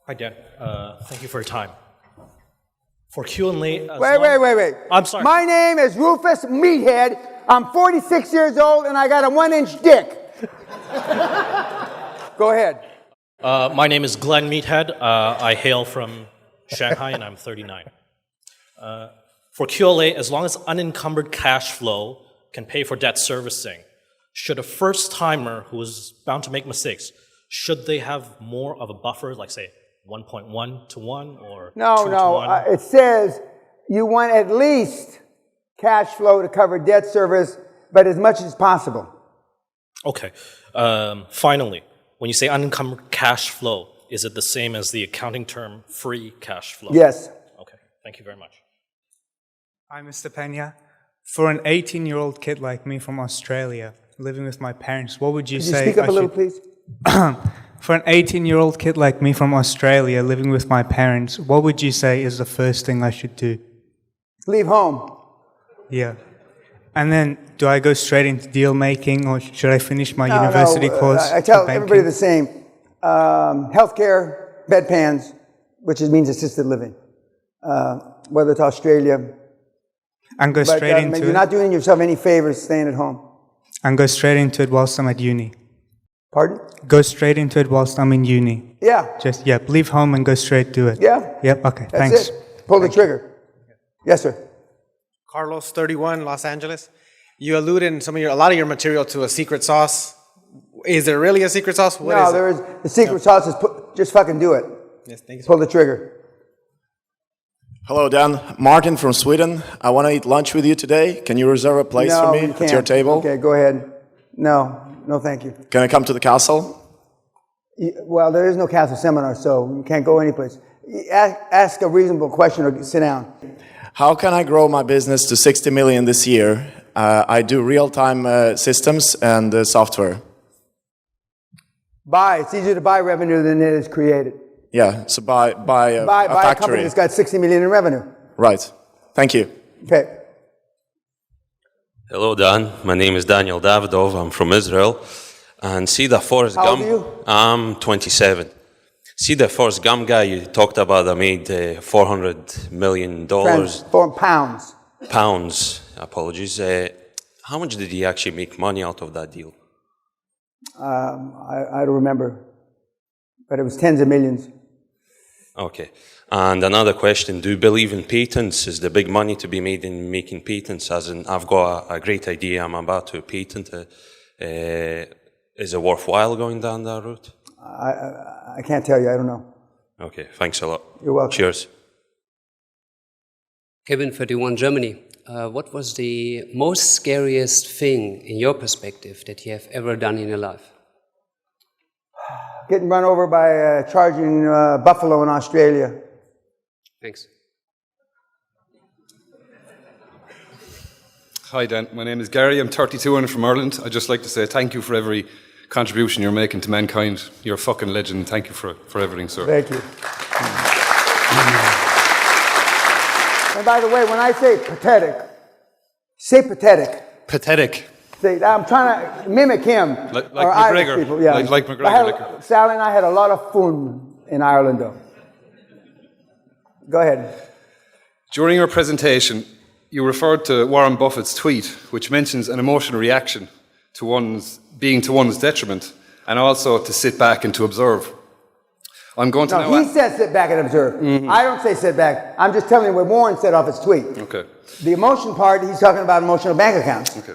Hi, Dan. Thank you for your time. For Q&A... Wait. I'm sorry. My name is Rufus Meathead. I'm 46 years old, and I got a 1-inch dick. Go ahead. My name is Glenn Meathead. I hail from Shanghai, and I'm 39. For QLA, as long as unencumbered cash flow can pay for debt servicing, should a first-timer who is bound to make mistakes, should they have more of a buffer, like, say, 1.1 to 1 or 2 to 1? It says you want at least cash flow to cover debt service, but as much as possible. Okay. Finally, when you say unencumbered cash flow, is it the same as the accounting term free cash flow? Yes. Okay. Thank you very much. Hi, Mr. Pena. For an 18-year-old kid like me from Australia, living with my parents, what would you say? Could you speak up a little, please? For an 18-year-old kid like me from Australia, living with my parents, what would you say is the first thing I should do? Leave home. Yeah. And then, do I go straight into deal making, or should I finish my university course? I tell everybody the same. Healthcare, bedpans, which means assisted living. Whether it's Australia. And go straight into it? You're not doing yourself any favors staying at home. And go straight into it whilst I'm at uni? Pardon? Go straight into it whilst I'm in uni? Yeah. Just, leave home and go straight to it? Yeah. Yep, okay, That's thanks. It. Pull the trigger. Yes, sir. Carlos, 31, Los Angeles. You allude in a lot of your material to a secret sauce. Is there really a secret sauce? What is there is. The secret sauce is just fucking do it. Yes, thank you. Pull the trigger. Hello, Dan. Martin from Sweden. I want to eat lunch with you today. Can you reserve a place for me at your table? Okay, go ahead. No, thank you. Can I come to the castle? Well, there is no castle seminar, so you can't go anyplace. Ask a reasonable question or sit down. How can I grow my business to 60 million this year? I do real-time systems and software. Buy. It's easier to buy revenue than it is created. Yeah, so buy a factory. A company that's got 60 million in revenue. Right. Thank you. Okay. Hello, Dan. My name is Daniel Davidov. I'm from Israel. And see the Forrest Gump. How old are you? I'm 27. See the Forrest Gump guy you talked about that made $400 million. Pounds. Pounds. Apologies. How much did he actually make money out of that deal? I don't remember. But it was tens of millions. Okay. And another question, do you believe in patents? Is there big money to be made in making patents? As in, I've got a great idea I'm about to patent. Is it worthwhile going down that route? I can't tell you. I don't know. Okay, thanks a lot. You're welcome. Cheers. Kevin, 31, Germany. What was the most scariest thing, in your perspective, that you have ever done in your life? Getting run over by a charging buffalo in Australia. Thanks. Hi, Dan. My name is Gary. I'm 32 and I'm from Ireland. I'd just like to say thank you for every contribution you're making to mankind. You're a fucking legend. Thank you for everything, sir. Thank you. And by the way, when I say pathetic, say pathetic. Pathetic. I'm trying to mimic him. Like or Irish McGregor. People. Yeah. Like McGregor. Sally and I had a lot of fun in Ireland, though. Go ahead. During your presentation, you referred to Warren Buffett's tweet, which mentions an emotional reaction to one's detriment, and also to sit back and to observe. I'm going to he said sit back and observe. Mm-hmm. I don't say sit back. I'm just telling you what Warren said off his tweet. Okay. The emotion part, he's talking about emotional bank accounts. Okay.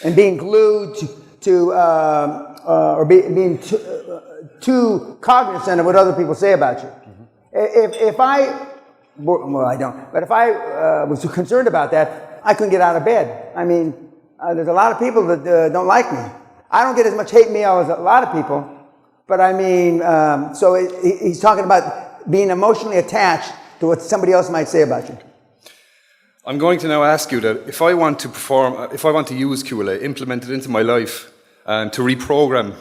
And being glued or being too cognizant of what other people say about you. Mm-hmm. Well, I don't. But if I was concerned about that, I couldn't get out of bed. I mean, there's a lot of people that don't like me. I don't get as much hate mail as a lot of people. But I mean, he's talking about being emotionally attached to what somebody else might say about you. I'm going to now ask you that if I want to use QLA, implement it into my life, and to reprogram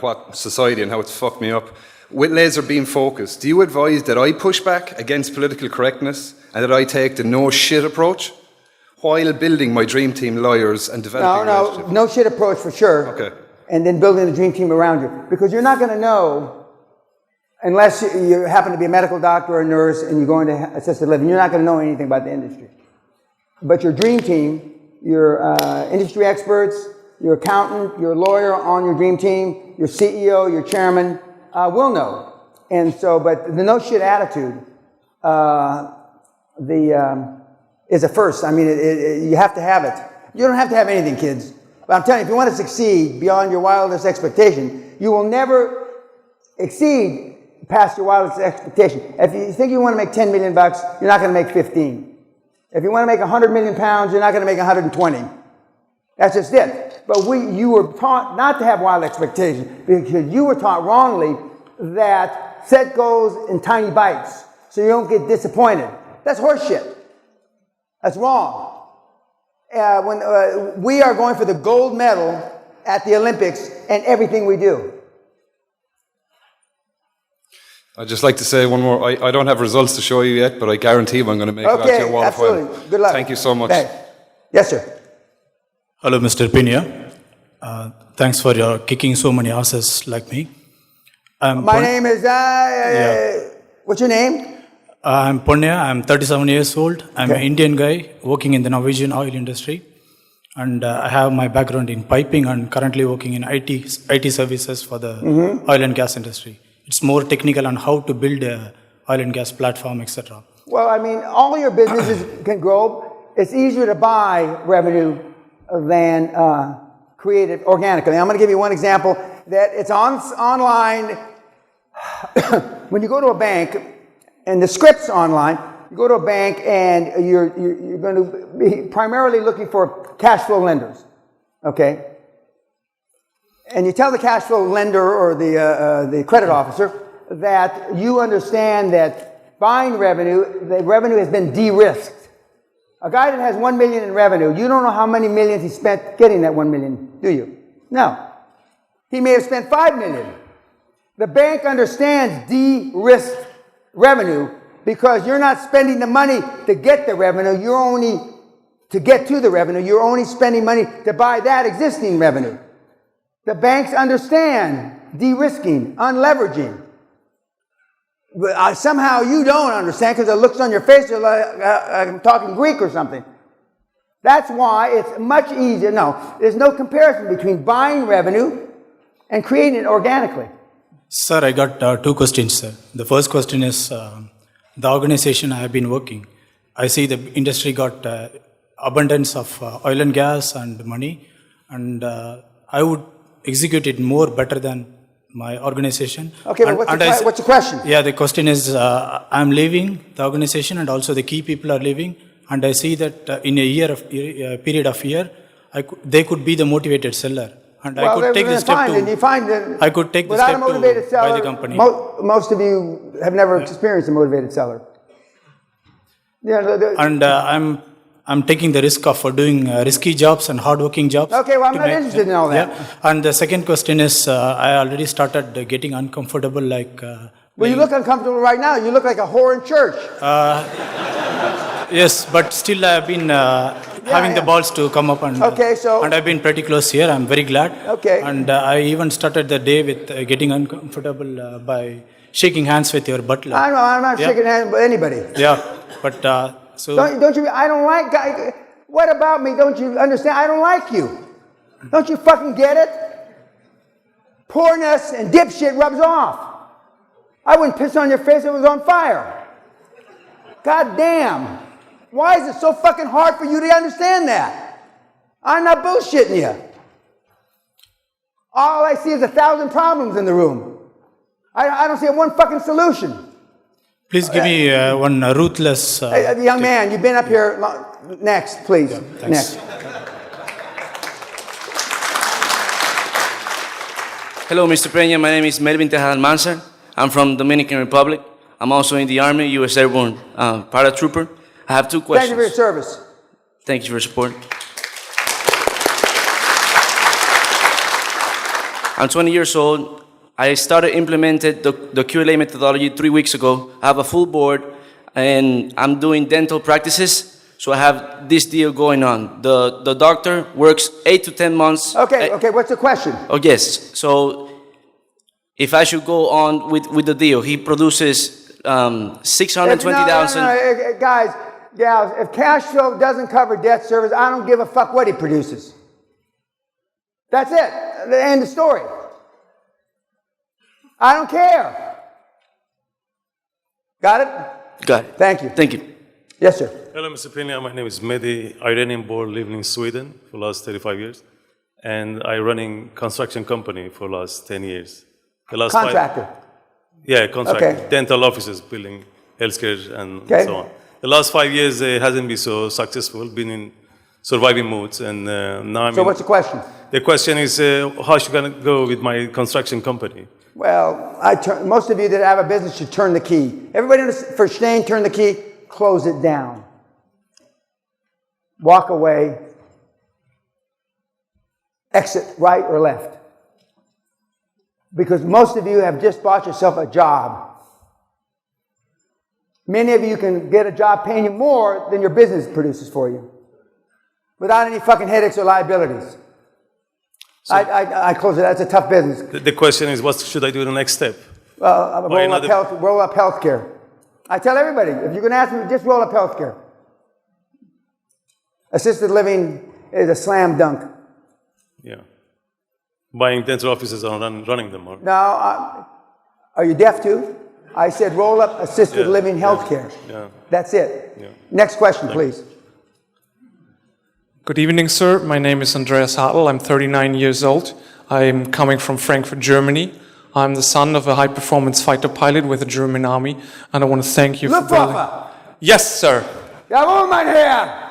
what society and how it's fucked me up, with laser beam focus, do you advise that I push back against political correctness and that I take the no shit approach while building my dream team lawyers and developing relationships? No shit approach for sure. Okay. And then building the dream team around you. Because you're not going to know unless you happen to be a medical doctor or a nurse and you go into assisted living, you're not going to know anything about the industry. But your dream team, your industry experts, your accountant, your lawyer on your dream team, your CEO, your chairman will know. And so, but the no shit attitude is a first. I mean, you have to have it. You don't have to have anything, kids. But I'm telling you, if you want to succeed beyond your wildest expectation, you will never exceed past your wildest expectation. If you think you want to make $10 million, you're not going to make 15. If you want to make 100 million pounds, you're not going to make 120. That's just it. But you were taught not to have wild expectations because you were taught wrongly that set goals in tiny bites so you don't get disappointed. That's horseshit. That's wrong. When we are going for the gold medal at the Olympics and everything we do. I'd just like to say one more. I don't have results to show you yet, but I guarantee I'm going to make it out to your wall of fame. Absolutely. Good luck. Thank you so much. Thanks. Yes, sir. Hello, Mr. Pena. Thanks for your kicking so many asses like me. My name is, what's your name? I'm Punya. I'm 37 years old. I'm an Indian guy working in the Norwegian oil industry. And I have my background in piping and currently working in IT services for the oil and gas industry. It's more technical on how to build a oil and gas platform, etc. Well, I mean, all your businesses can grow. It's easier to buy revenue than create it organically. I'm going to give you one example that it's online. When you go to a bank, and the script's online, you go to a bank and you're going to be primarily looking for cash flow lenders, okay? And you tell the cash flow lender or the credit officer that you understand that buying revenue, the revenue has been de-risked. A guy that has 1 million in revenue, you don't know how many millions he spent getting that 1 million, do you? No. He may have spent 5 million. The bank understands de-risked revenue because you're not spending the money to get the revenue, you're only spending money to buy that existing revenue. The banks understand de-risking, unleveraging. But somehow you don't understand because it looks on your face you're like I'm talking Greek or something. That's why it's much easier. No, there's no comparison between buying revenue and creating it organically. Sir, I got two questions, sir. The first question is the organization I have been working. I see the industry got abundance of oil and gas and money, and I would execute it more better than my organization. Okay, but what's the question? Yeah, the question is I'm leaving the organization and also the key people are leaving, and I see that in a period of year, they could be the motivated seller. And I could take the step I could take the step to buy the company. Most of you have never experienced a motivated seller. Yeah, and I'm taking the risk of doing risky jobs and hardworking jobs. Okay, well, I'm not interested in all that. Yeah. And the second question is, I already started getting uncomfortable, like... well, you look uncomfortable right now. You look like a whore in church. Yes, but still I've been having the balls to come up and... Okay, so... And I've been pretty close here. I'm very glad. Okay. And I even started the day with getting uncomfortable by shaking hands with your butler. I know, I'm not shaking hands with anybody. Yeah, but... So don't you? I don't like guys. What about me? Don't you understand? I don't like you. Don't you fucking get it? Poorness and dipshit rubs off. I wouldn't piss on your face if it was on fire. God damn. Why is it so fucking hard for you to understand that? I'm not bullshitting you. All I see is 1,000 problems in the room. I don't see one fucking solution. Please give me one ruthless... young man, you've been up here... Next, please. Yeah, next. Hello, Mr. Peña. My name is Melvin Manser. I'm from Dominican Republic. I'm also in the Army, U.S. Airborne paratrooper. I have two questions. Thank you for your service. Thank you for your support. I'm 20 years old. I started implemented the QLA methodology 3 weeks ago. I have a full board, and I'm doing dental practices, so I have this deal going on. The doctor works 8 to 10 months. Okay, what's the question? Oh, yes. So if I should go on with the deal, he produces 620,000. No, guys, gals, if cash flow doesn't cover debt service, I don't give a fuck what he produces. That's it. The end of story. I don't care. Got it? Got it. Thank you. Thank you. Yes, sir. Hello, Mr. Pena. My name is Medi, Iranian-born, living in Sweden for the last 35 years. And I running construction company for the last 10 years. The last Contractor. Contractor. Okay. Dental offices, building healthcare and Okay. so on. The last 5 years hasn't been so successful, been in surviving modes. And now I'm So what's the question? The question is, how should I go with my construction company? Well, most of you that have a business should turn the key. Everybody for staying, turn the key, close it down. Walk away. Exit right or left. Because most of you have just bought yourself a job. Many of you can get a job paying you more than your business produces for you. Without any fucking headaches or liabilities. So I close it. That's a tough business. The question is, what should I do the next step? Roll up healthcare. I tell everybody, if you're going to ask me, just roll up healthcare. Assisted living is a slam dunk. Yeah. Buying dental offices and running them. Or? Now, are you deaf too? I said roll up assisted living healthcare. Yeah. That's it. Yeah. Next question, please. Good evening, sir. My name is Andreas. I'm 39 years old. I'm coming from Frankfurt, Germany. I'm the son of a high-performance fighter pilot with the German army, and I want to thank you for building... Yes, sir. Jawohl, mein Herr.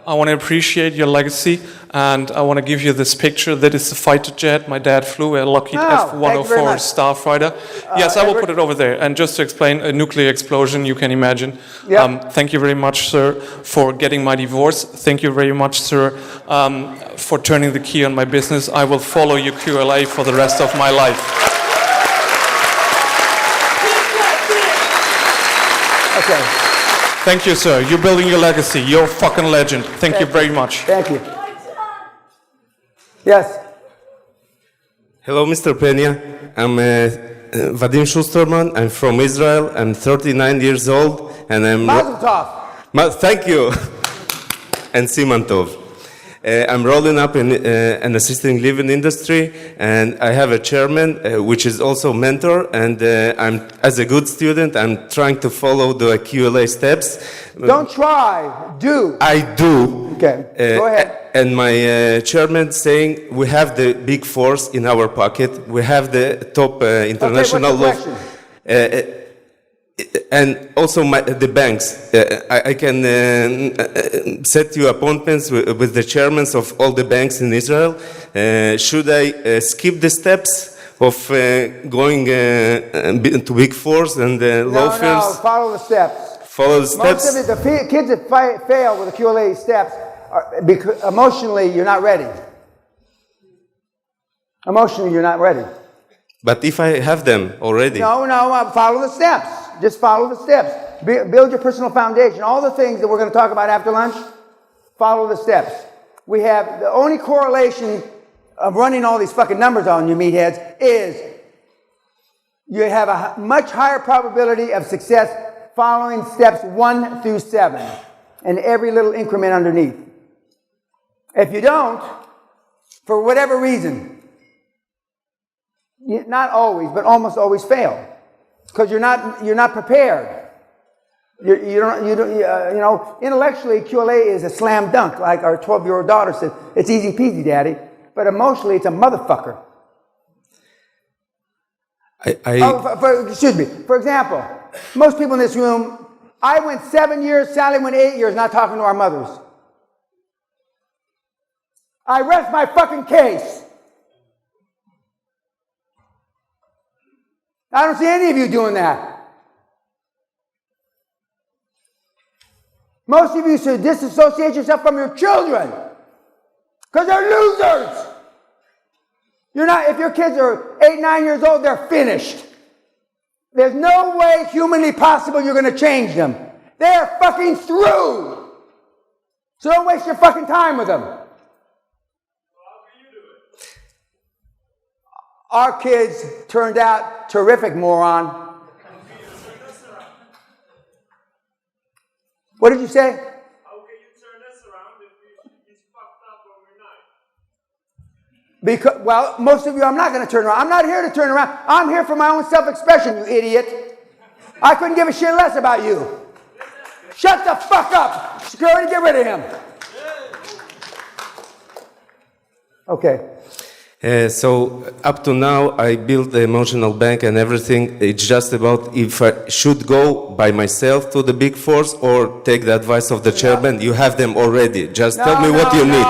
I want to appreciate your legacy, and I want to give you this picture. That is the fighter jet my dad flew, a Lockheed F-104 Starfighter. Yes, I will put it over there. And just to explain, a nuclear explosion, you can imagine. Yep. Thank you very much, sir, for getting my divorce. Thank you very much, sir, for turning the key on my business. I will follow your QLA for the rest of my life. Okay. Thank you, sir. You're building your legacy. You're a fucking legend. Thank you very much. Thank you. Yes. Hello, Mr. Pena. I'm Vadim Schusterman. I'm from Israel. I'm 39 years old, and I'm... Mazel tov. Thank you. And Siman Tov. I'm rolling up in an assisted living industry, and I have a chairman, which is also mentor, and I'm, as a good student, I'm trying to follow the QLA steps. Don't try, do. I do. Okay, go ahead. And my chairman saying we have the big force in our pocket, we have the top international law. And also the banks. I can set you appointments with the chairmen of all the banks in Israel. Should I skip the steps of going to big fours and law firms? No, follow the steps. Follow the steps? Most of it, the kids that fail with the QLA steps, because emotionally you're not ready. Emotionally you're not ready. But if I have them already? No, follow the steps. Just follow the steps. Build your personal foundation. All the things that we're going to talk about after lunch, follow the steps. We have the only correlation of running all these fucking numbers on you meatheads is you have a much higher probability of success following steps 1 through 7 and every little increment underneath. If you don't, for whatever reason, not always, but almost always fail. Because you're not prepared. You know, intellectually, QLA is a slam dunk, like our 12-year-old daughter said. It's easy peasy, Daddy. But emotionally, it's a motherfucker. Excuse me. For example, most people in this room, I went 7 years, Sally went 8 years not talking to our mothers. I rest my fucking case. I don't see any of you doing that. Most of you should disassociate yourself from your children because they're losers. You're not, if your kids are 8, 9 years old, they're finished. There's no way humanly possible you're going to change them. They're fucking through. So don't waste your fucking time with them. our kids turned out terrific, moron. What did you say? How can you turn us around if he's fucked up when we're not? Because, well, most of you, I'm not going to turn around. I'm not here to turn around. I'm here for my own self-expression, you idiot. I couldn't give a shit less about you. Shut the fuck up. Security, get rid of him. Okay. So up to now, I built the emotional bank and everything. It's just about if I should go by myself to the big fours or take the advice of the chairman. You have them already. Just tell me what you need.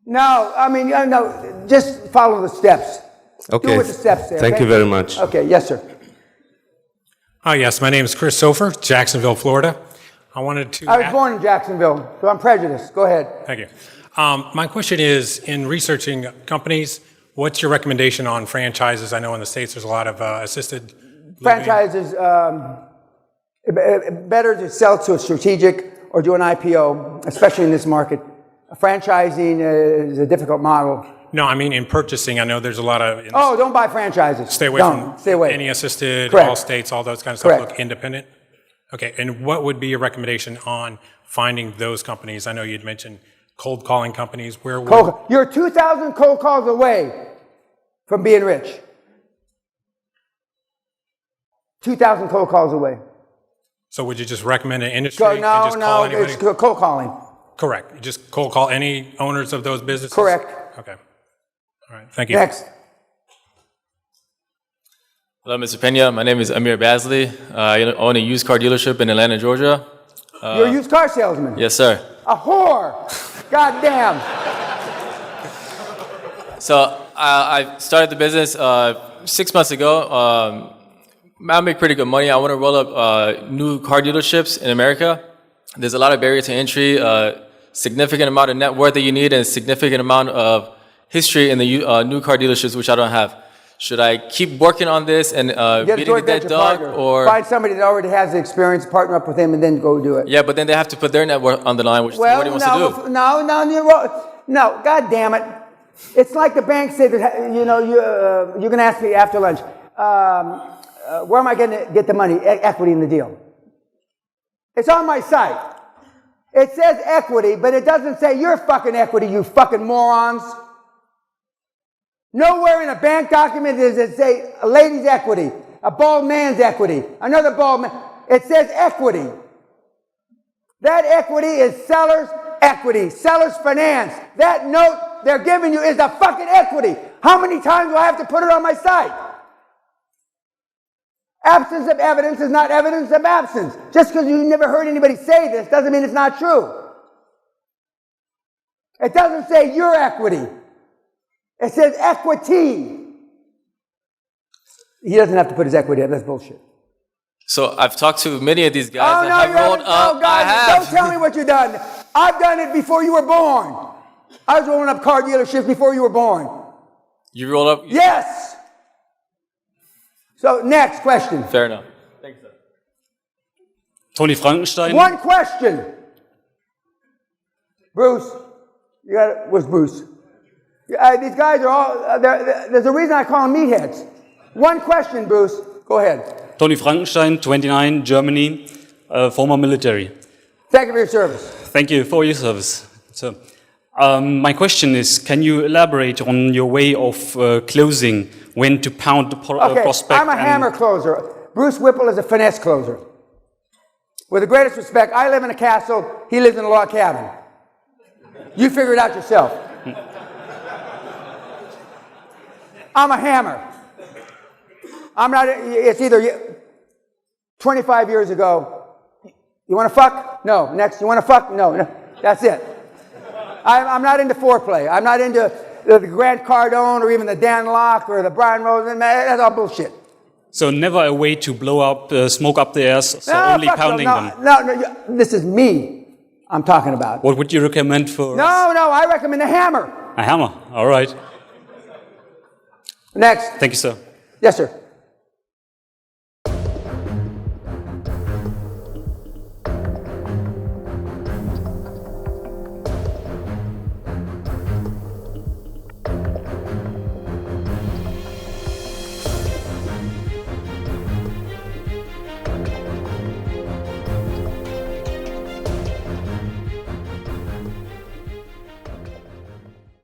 No, I mean, no, just follow the steps. Okay. Do what the steps say. Thank you very much. Okay, yes, sir. Yes, my name is Chris Sofer, Jacksonville, Florida. I was born in Jacksonville, so I'm prejudiced. Go ahead. Thank you. My question is, in researching companies, what's your recommendation on franchises? I know in the States there's a lot of assisted living. Franchises, better to sell to a strategic or do an IPO, especially in this market. Franchising is a difficult model. No, I mean in purchasing. I know there's a lot of... don't buy franchises. Stay away from any assisted, all states, all those kind of stuff. Look independent. Okay, and what would be your recommendation on finding those companies? I know you'd mentioned cold calling companies. Where would... You're 2,000 cold calls away from being rich. 2,000 cold calls away. So would you just recommend an industry and just call anybody? It's cold calling. Correct. You just cold call any owners of those businesses? Correct. Okay. All right. Thank you. Next. Hello, Mr. Pena. My name is Amir Basley. I own a used car dealership in Atlanta, Georgia. You're a used car salesman? Yes, sir. A whore. God damn. So I started the business 6 months ago. I make pretty good money. I want to roll up new car dealerships in America. There's a lot of barrier to entry, significant amount of net worth that you need, and a significant amount of history in the new car dealerships, which I don't have. Should I keep working on this and beating a dead dog, or find somebody that already has the experience, partner up with him, and then go do it? Yeah, but then they have to put their net worth on the line, which nobody wants to do. No, God damn it! It's like the bank said that you're going to ask me after lunch. Where am I going to get the money, equity in the deal? It's on my site. It says equity, but it doesn't say your fucking equity, you fucking morons. Nowhere in a bank document does it say a lady's equity, a bald man's equity, another bald man. It says equity. That equity is seller's equity, seller's finance. That note they're giving you is the fucking equity. How many times do I have to put it on my site? Absence of evidence is not evidence of absence. Just because you never heard anybody say this doesn't mean it's not true. It doesn't say your equity. It says equity. He doesn't have to put his equity up. That's bullshit. So I've talked to many of these guys that have rolled up. Don't tell me what you've done. I've done it before you were born. I was rolling up car dealerships before you were born. You roll up? Yes. So next question. Fair enough. Thanks, sir. Tony Frankenstein. One question. Bruce, where's Bruce? These guys are all. There's a reason I call them meatheads. One question, Bruce. Go ahead. Tony Frankenstein, 29, Germany, former military. Thank you for your service. Thank you for your service. So, my question is, can you elaborate on your way of closing, when to pound the prospect? I'm a hammer closer. Bruce Whipple is a finesse closer. With the greatest respect, I live in a castle, he lives in a log cabin. You figure it out yourself. I'm a hammer. I'm not, it's either 25 years ago, you want to fuck? No. Next, you want to fuck? No. That's it. I'm not into foreplay. I'm not into the Grant Cardone or even the Dan Locke or the Brian Rosen. That's all bullshit. So never a way to blow up, smoke up the airs, so only pounding them? No, this is me I'm talking about. What would you recommend for No, I recommend a hammer. A hammer, all right. Next. Thank you, sir. Yes, sir.